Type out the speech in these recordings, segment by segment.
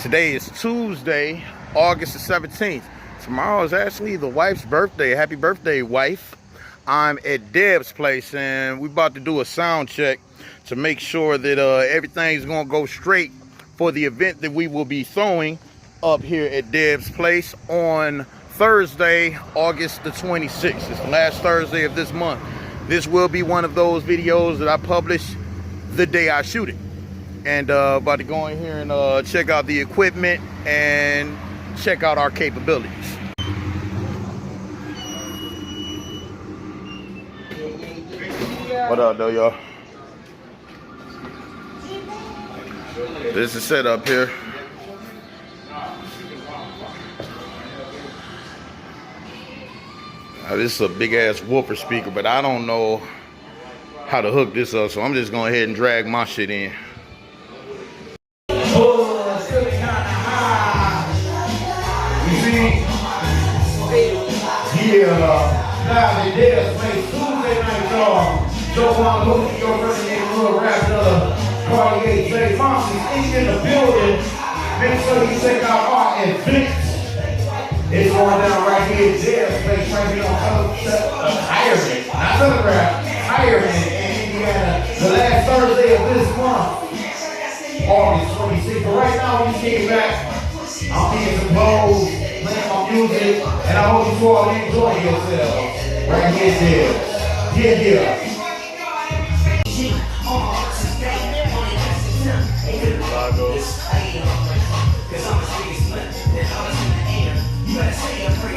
Today is Tuesday, August the 17th. Tomorrow is actually the wife's birthday. Happy birthday, wife. I'm at Debs Place and we're about to do a sound check to make sure that everything's gonna go straight for the event that we will be throwing up here at Debs Place on Thursday, August the 26th. It's the last Thursday of this month. This will be one of those videos that I publish the day I shoot it. And about to go in here and check out the equipment and check out our capabilities. What up though, y'all? This is set up here. This is a big ass woofer speaker, but I don't know how to hook this up, so I'm just going ahead and drag my shit in. Live at Debs Place, Tuesday night, y'all. Joquan Da Hooligan, your first neighborhood rap, Cartier, J. Monty's in the building. Make sure you check out our events. It's going down right here at Debs Place, right here on Tireman, not Telegraph, Tireman in Indiana. The last Thursday of this month, August 26th. But right now, we kick back. I'm getting some bowls, playing my music, and I hope you all enjoy yourselves. Right here, Debs. Yeah.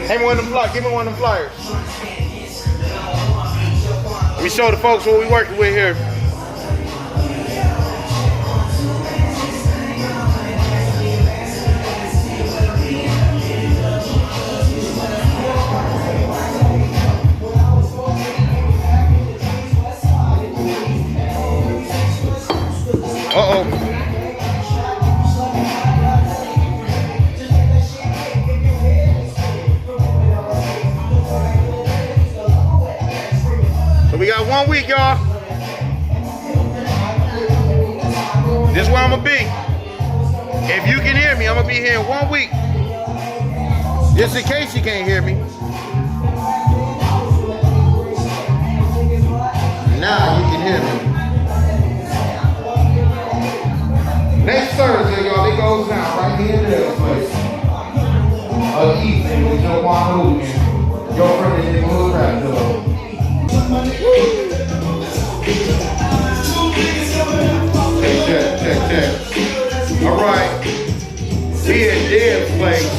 Hey, give me one of them flyers. We show the folks what we working with here. So we got 1 week, y'all. This is where I'm gonna be. If you can hear me, I'm gonna be here in 1 week. Just in case you can't hear me. Now you can hear me. Next Thursday, y'all, it goes down right here in Debs Place. Evening with Joquan Da Hooligan, your friend in the neighborhood rap dog. Check. All right, we at Debs Place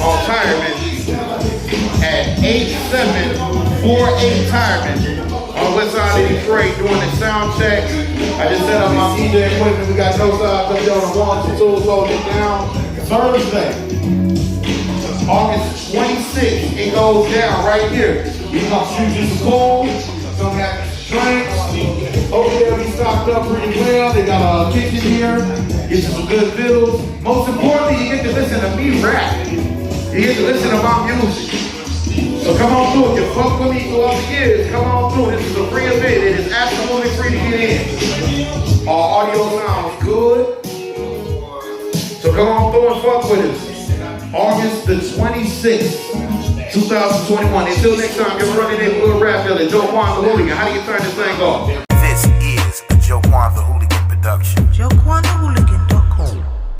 on Tireman at 8748 Tireman. On the west side of Detroit, doing the sound check. I just set up my DJ equipment. We got no sides up there on the wall, 2 tools holding it down. Thursday, August 26th, it goes down right here. We're gonna shoot you some food, some drinks. Over there, we stocked up pretty well. They got a kitchen here. Get you some good bills. Most importantly, you get to listen to me rap. You get to listen to my music. So come on through. If you fuck with me throughout the years, come on through. This is a free event. It is absolutely free to get in. Our audio sounds good. So come on through and fuck with us. August the 26th, 2021. Until next time, you're running in Little Rap Village. Joquan Da Hooligan. How do you turn this thing off?